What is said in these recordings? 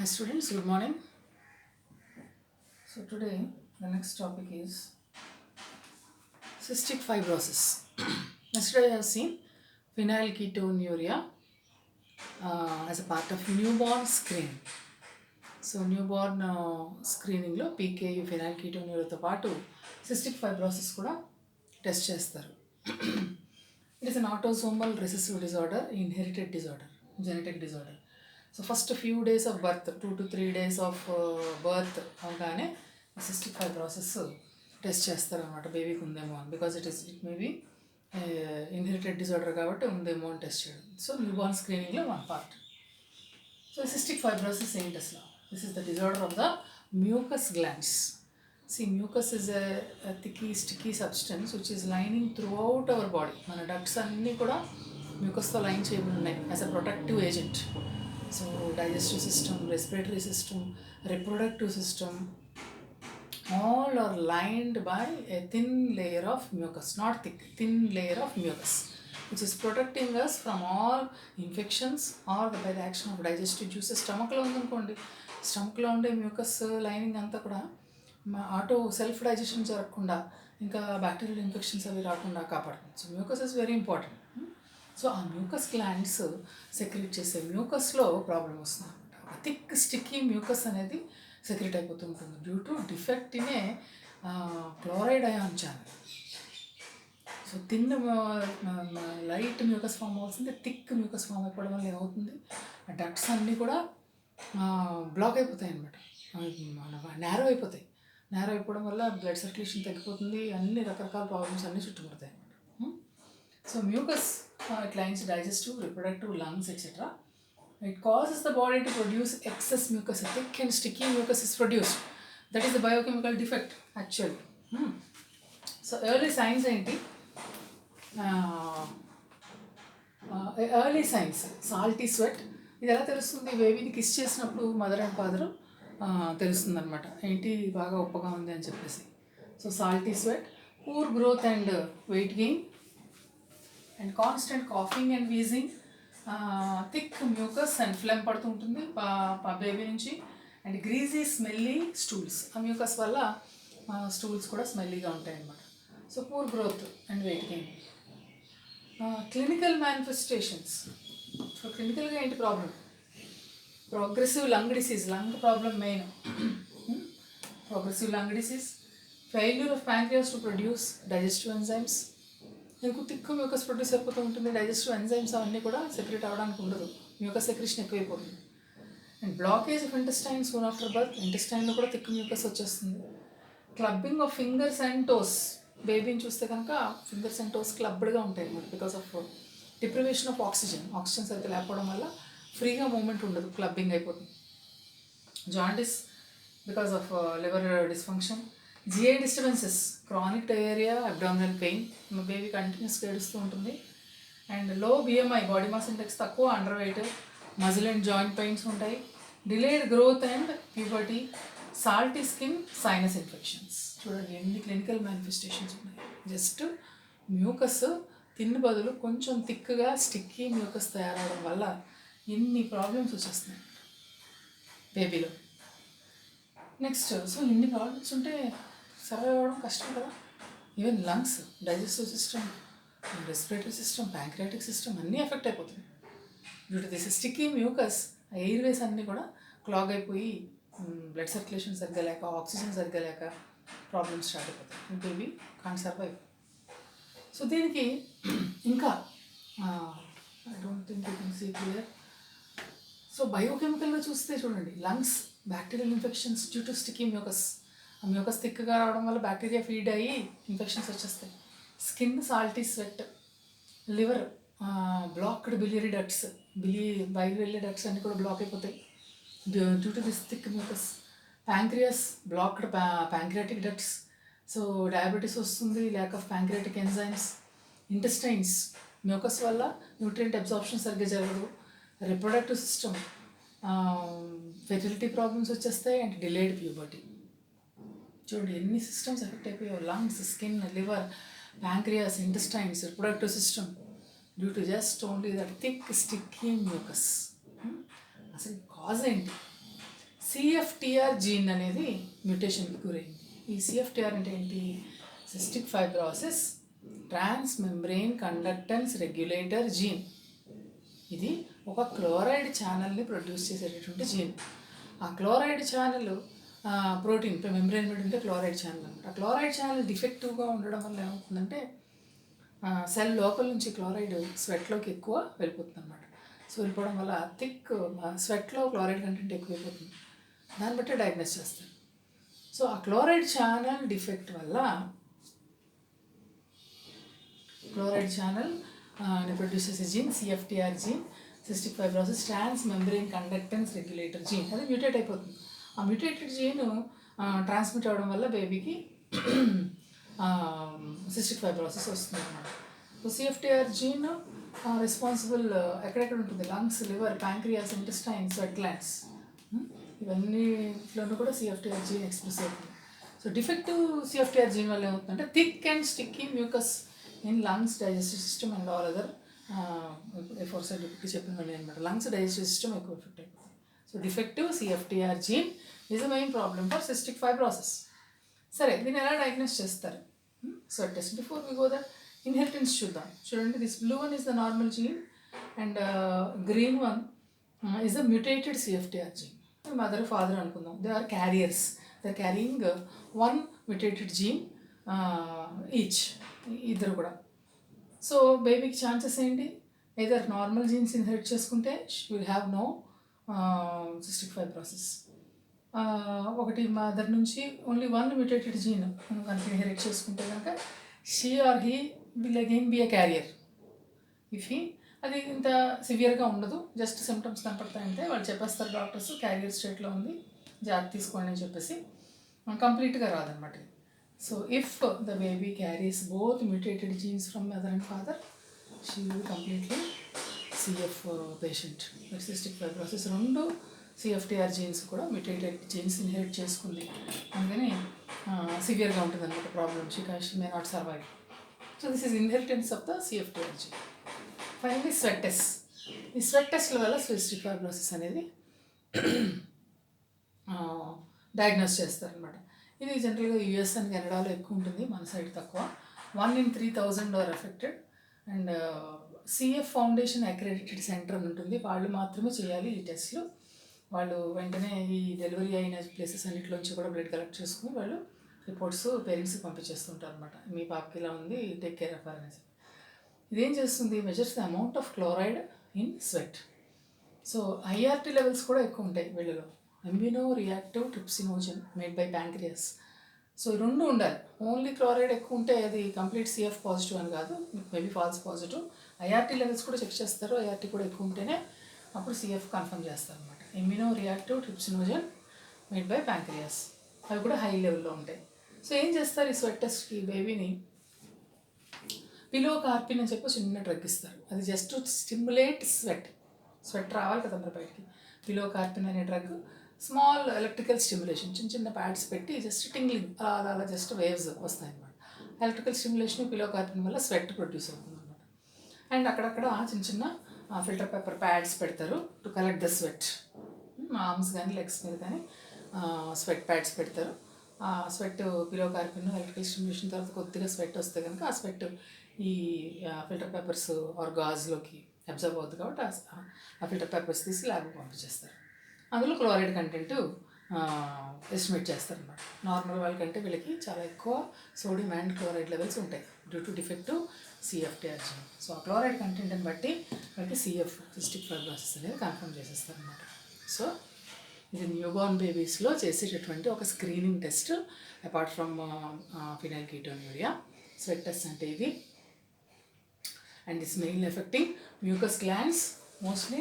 Hi students, good morning. So today the next topic is cystic fibrosis. Yesterday I have seen phenylketonuria as a part of newborn screening. So newborn స్క్రీనింగ్లో PKU ఫినాల్కీటోన్యూరియాతో పాటు cystic fibrosis కూడా test చేస్తారు. It is an autosomal recessive disorder, inherited disorder, genetic disorder. So first few days of birth 2 to 3 days of birth అవగానే cystic fibrosis test చేస్తారు అనమాట, బేబీకి ఉందేమో అని. Because it may be inherited disorder కాబట్టి ఉందేమో అని టెస్ట్ చేయడం. సో న్యూబార్న్ స్క్రీనింగ్లో one part. So cystic fibrosis ain't asla. This is the disorder of the mucus glands. See, mucus is a thicky, sticky substance which is lining throughout our body. Mana ducts anni kuda mucus tho line cheyabadi unnai as a protective agent. So digestive system, respiratory system, reproductive system, all are lined by a thin layer of mucus, not thick, thin layer of mucus, which is protecting us from all infections or by the action of digestive juices. స్టమక్లో ఉందనుకోండి, స్టమక్లో ఉండే mucus lining అంతా కూడా auto self digestion జరగకుండా ఇంకా bacterial infections అవి రాకుండా కాపాడుతుంది. So mucus is very important. So ఆ మ్యూకస్ గ్లాండ్స్ సెక్రెట్ చేసే మ్యూకస్లో ప్రాబ్లం వస్తుంది అనమాట. థిక్ స్టిక్కీ మ్యూకస్ అనేది సెక్రెట్ అయిపోతూ ఉంటుంది due to defect in a chloride ion channel. So thin light mucus form అవుతుంది, థిక్ మ్యూకస్ ఫామ్ అయిపోవడం వల్ల ఏమవుతుంది, ఆ డక్ట్స్ అన్నీ కూడా బ్లాక్ అయిపోతాయి అనమాట, నేరో అయిపోతాయి. నేరో అయిపోవడం వల్ల బ్లడ్ సర్క్యులేషన్ తగ్గిపోతుంది, అన్ని రకరకాల ప్రాబ్లమ్స్ అన్నీ చుట్టుముడతాయి అనమాట. So mucus it lines digestive, reproductive, lungs etcetera. It causes the body to produce excess mucus. A thick and sticky mucus is produced. That is the biochemical defect actually. So early signs ఏంటి? Early science salty sweat. ఇది ఎలా తెలుస్తుంది? బేబీని kiss చేసినప్పుడు mother and father తెలుస్తుంది అనమాట, ఏంటి బాగా ఉప్పగా ఉంది అని చెప్పేసి. So salty sweat, poor growth and weight gain, and constant coughing and wheezing, thick mucus and phlegm పడుతూ ఉంటుంది బేబీ నుంచి, అండ్ గ్రీజీ స్మెల్లీ స్టూల్స్. ఆ మ్యూకస్ వల్ల స్టూల్స్ కూడా స్మెల్లీగా ఉంటాయి అన్నమాట. So poor growth and weight gain. Clinical manifestations. So క్లినికల్గా ఏంటి problem? Progressive lung disease, lung problem main. Progressive lung disease, failure of pancreas to produce digestive enzymes. మీకు thick mucus produce అయిపోతూ ఉంటుంది, డైజెస్టివ్ ఎంజైమ్స్ అవన్నీ కూడా secrete అవ్వడానికి ఉండదు, mucus secretion ఎక్కువైపోతుంది. And blockage of intestine soon after birth, ఇంటెస్టైన్లో కూడా థిక్ మ్యూకస్ వచ్చేస్తుంది. Clubbing of fingers and toes. బేబీని చూస్తే కనుక ఫింగర్స్ అండ్ టోస్ క్లబ్డ్గా ఉంటాయి అన్నమాట, because of deprivation of oxygen. Oxygen సరిగ్గా లేకపోవడం వల్ల ఫ్రీగా మూమెంట్ ఉండదు, క్లబ్బింగ్ అయిపోతుంది. Jaundice because of liver dysfunction. GI disturbances, chronic diarrhoea, abdominal pain, baby కంటిన్యూస్గా ఏడుస్తూ ఉంటుంది. And low BMI, body mass index తక్కువ, underweight, muscle and joint pains ఉంటాయి. Delayed growth and puberty, salty skin, sinus infections. చూడండి ఎన్ని clinical manifestations ఉన్నాయి. Just mucus తిన్న బదులు కొంచెం థిక్గా స్టిక్కీ మ్యూకస్ తయారవడం వల్ల ఇన్ని ప్రాబ్లమ్స్ వచ్చేస్తున్నాయి బేబీలో. నెక్స్ట్, సో ఇన్ని ప్రాబ్లమ్స్ ఉంటే సర్వైవ్ అవ్వడం కష్టం కదా. Even lungs, digestive system, respiratory system, pancreatic system అన్నీ ఎఫెక్ట్ అయిపోతుంది due to this sticky mucus. Airways అన్నీ కూడా క్లాగ్ అయిపోయి బ్లడ్ సర్క్యులేషన్ సరిగ్గా లేక, ఆక్సిజన్ సరిగ్గా లేక ప్రాబ్లమ్స్ స్టార్ట్ అయిపోతాయి, బేబీ కాంట్ సర్వైవ్. సో దీనికి ఇంకా I don't think you can see clear. So బయోకెమికల్గా చూస్తే చూడండి, lungs bacterial infections due to sticky mucus. ఆ మ్యూకస్ థిక్గా రావడం వల్ల బ్యాక్టీరియా ఫీడ్ అయ్యి ఇన్ఫెక్షన్స్ వచ్చేస్తాయి. Skin salty sweat. Liver blocked biliary ducts, biliary ducts అన్నీ కూడా బ్లాక్ అయిపోతాయి due to this thick mucus. Pancreas blocked pancreatic ducts. So diabetes వస్తుంది, lack of pancreatic enzymes. Intestines, mucus వల్ల న్యూట్రియంట్ అబ్జార్ప్షన్ సరిగ్గా జరగదు. రిప్రొడక్టివ్ సిస్టమ్, ఫెర్టిలిటీ ప్రాబ్లమ్స్ వచ్చేస్తాయి, and delayed puberty. చూడండి ఎన్ని సిస్టమ్స్ ఎఫెక్ట్ అయిపోయాయి, lungs, skin, liver, pancreas, intestines, reproductive system, due to just only that thick sticky mucus. అసలు cause ఏంటి? సిఎఫ్టిఆర్ gene అనేది మ్యూటేషన్కి గురైంది. ఈ సిఎఫ్టిఆర్ అంటే ఏంటి? సిస్టిక్ ఫైబ్రోసిస్ ట్రాన్స్ మెంబ్రెయిన్ కండక్టెన్స్ రెగ్యులేటర్ జీన్. ఇది ఒక క్లోరైడ్ ఛానల్ని ప్రొడ్యూస్ చేసేటటువంటి జీన్. ఆ క్లోరైడ్ ఛానల్ ప్రోటీన్ మెంబ్రెయిన్ మీద ఉంటే క్లోరైడ్ ఛానల్ అనమాట. ఆ క్లోరైడ్ ఛానల్ డిఫెక్టివ్గా ఉండడం వల్ల ఏమవుతుందంటే సెల్ లోపల నుంచి క్లోరైడ్ స్వెట్లోకి ఎక్కువ వెళ్ళిపోతుంది అనమాట. సో వెళ్ళిపోవడం వల్ల థిక్ స్వెట్లో క్లోరైడ్ కంటెంట్ ఎక్కువైపోతుంది. దాన్ని బట్టి డయాగ్నోస్ చేస్తారు. సో ఆ క్లోరైడ్ ఛానల్ డిఫెక్ట్ వల్ల క్లోరైడ్ ఛానల్ ప్రొడ్యూస్ చేసే జీన్ సిఎఫ్టిఆర్ జీన్, సిస్టిక్ ఫైబ్రోసిస్ ట్రాన్స్ మెంబ్రెయిన్ కండక్టెన్స్ రెగ్యులేటర్ జీన్, అది మ్యూటేట్ అయిపోతుంది. ఆ మ్యూటేటెడ్ జీన్ ట్రాన్స్మిట్ అవ్వడం వల్ల బేబీకి సిస్టిక్ ఫైబ్రోసిస్ వస్తుంది అనమాట. సో సిఎఫ్టిఆర్ జీన్ రెస్పాన్సిబుల్ ఎక్కడెక్కడ ఉంటుంది? Lungs, liver, pancreas, intestine, sweat glands, ఇవన్నీలోనూ కూడా సిఎఫ్టిఆర్ జీన్ ఎక్స్ప్రెస్ అవుతుంది. సో డిఫెక్టివ్ సిఎఫ్టిఆర్ జీన్ వల్ల ఏమవుతుందంటే thick and sticky mucus in lungs, digestive system and all other four side చెప్పిన వాళ్ళు అనమాట. లంగ్స్, డైజెస్టివ్ సిస్టమ్ ఎక్కువ ఎఫెక్ట్ అయిపోతుంది. So defective CFTR gene is the main problem for cystic fibrosis. సరే, దీన్ని ఎలా డయాగ్నోస్ చేస్తారు? So test before we go the inheritance చూద్దాం. చూడండి, this blue one is the normal gene and green one is the mutated CFTR gene. Mother, father అనుకుందాం. They are carriers. They are carrying one mutated gene each, ఇద్దరు కూడా. So బేబీకి chances ఏంటి? Either normal genes inherit చేసుకుంటే will have no cystic fibrosis. ఒకటి mother నుంచి only one mutated gene కనుక inherit చేసుకుంటే కనుక she or he will again be a carrier. If he అది ఇంత సివియర్గా ఉండదు, జస్ట్ సిమ్టమ్స్ కనపడతాయంటే వాళ్ళు చెప్పేస్తారు డాక్టర్స్ క్యారియర్ స్టేట్లో ఉంది, జాగ్రత్త తీసుకోండి అని చెప్పేసి. కంప్లీట్గా రాదనమాట. So if the baby carries both mutated genes from mother and father, she will completely CF patient. Cystic fibrosis రెండు సిఎఫ్టిఆర్ జీన్స్ కూడా మ్యూటేటెడ్ జీన్స్ ఇన్హెరిట్ చేసుకుంది, అందుకని సివియర్గా ఉంటుంది అనమాట problem. She may not survive. So this is inheritance of the CFTR gene. Finally sweat test. ఈ sweat టెస్ట్ల వల్ల సిస్టిక్ ఫైబ్రోసిస్ అనేది డయాగ్నోస్ చేస్తారనమాట. ఇది జనరల్గా యూఎస్ అండ్ కెనడాలో ఎక్కువ ఉంటుంది, మన సైడ్ తక్కువ. 1 in 3,000 are affected. And CF foundation accredited centre అని ఉంటుంది, వాళ్ళు మాత్రమే చేయాలి ఈ టెస్ట్లు. వాళ్ళు వెంటనే ఈ డెలివరీ అయిన ప్లేసెస్ అన్నింటిలోంచి కూడా బ్లడ్ కలెక్ట్ చేసుకుని వాళ్ళు రిపోర్ట్స్ పేరెంట్స్కి పంపించేస్తుంటారు అనమాట. మీ పాపకి ఇలా ఉంది, టేక్ కేర్ ఆఫ్ అనేసి. ఇదేం చేస్తుంది? Measures the amount of chloride in sweat. So IRT levels కూడా ఎక్కువ ఉంటాయి వీళ్ళలో. Immuno reactive trypsinogen made by pancreas. So రెండు ఉండాలి. ఓన్లీ క్లోరైడ్ ఎక్కువ ఉంటే అది కంప్లీట్ సిఎఫ్ పాజిటివ్ అని కాదు, maybe falls positive. IRT levels కూడా చెక్ చేస్తారు. ఐఆర్టీ కూడా ఎక్కువ ఉంటేనే అప్పుడు సిఎఫ్ కన్ఫర్మ్ చేస్తారు అనమాట. Immuno reactive trypsinogen made by pancreas, అవి కూడా హై లెవెల్లో ఉంటాయి. సో ఏం చేస్తారు ఈ స్వెట్ టెస్ట్కి? బేబీని పిలోకార్పిన్ అని చెప్పి చిన్న డ్రగ్ ఇస్తారు. అది జస్ట్ స్టిమ్యులేట్ స్వెట్ రావాలి కదా మరి బయటికి. పిలోకార్పిన్ అనే డ్రగ్ స్మాల్ ఎలక్ట్రికల్ స్టిమ్యులేషన్, చిన్న ప్యాడ్స్ పెట్టి జస్ట్ టింగ్లింగ్ అలా జస్ట్ వేవ్స్ వస్తాయి అన్నమాట. ఎలక్ట్రికల్ స్టిమ్యులేషన్ పిలోకార్పిన్ వల్ల స్వెట్ ప్రొడ్యూస్ అవుతుంది అనమాట. అండ్ అక్కడక్కడ చిన్న ఫిల్టర్ పేపర్ ప్యాడ్స్ పెడతారు to collect the sweat. Arms కానీ లెగ్స్ మీద కానీ స్వెట్ ప్యాడ్స్ పెడతారు. ఆ స్వెట్ పిలోకార్పిన్ ఎలక్ట్రికల్ స్టిమ్యులేషన్ తర్వాత కొద్దిగా స్వెట్ వస్తే కనుక ఆ స్వెట్ ఈ ఫిల్టర్ పేపర్స్ ఆర్ గాజ్లోకి అబ్జర్వ్ అవుతుంది కాబట్టి ఆ ఫిల్టర్ పేపర్స్ తీసి ల్యాబ్కి పంపించేస్తారు. అందులో క్లోరైడ్ కంటెంట్ ఎస్టిమేట్ చేస్తారన్నమాట. నార్మల్ వాళ్ళకంటే వీళ్ళకి చాలా ఎక్కువ సోడియం అండ్ క్లోరైడ్ లెవెల్స్ ఉంటాయి due to defective CFTR gene. So ఆ క్లోరైడ్ కంటెంట్ని బట్టి వాళ్ళకి సిఎఫ్ సిస్టిక్ ఫైబ్రోసిస్ అనేది కన్ఫర్మ్ చేసేస్తారనమాట. సో ఇది న్యూబార్న్ బేబీస్లో చేసేటటువంటి ఒక screening test apart from phenylketonuria. Sweat test అంటే ఇది. And it's mainly affecting mucus glands, mostly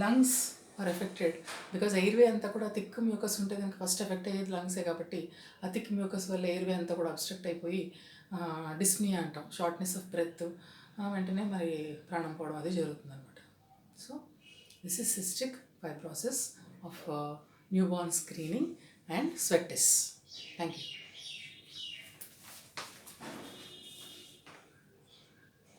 lungs are affected because airway అంతా కూడా థిక్ మ్యూకస్ ఉంటే కనుక ఫస్ట్ ఎఫెక్ట్ అయ్యేది లంగ్సే కాబట్టి ఆ థిక్ మ్యూకస్ వల్ల ఎయిర్వే అంతా కూడా అబ్స్ట్రక్ట్ అయిపోయి డిస్నియా అంటాం, షార్ట్నెస్ ఆఫ్ బ్రెత్, వెంటనే మరి ప్రాణం పోవడం అది జరుగుతుంది అనమాట. So this is cystic fibrosis of newborn screening and sweat test. Thank you.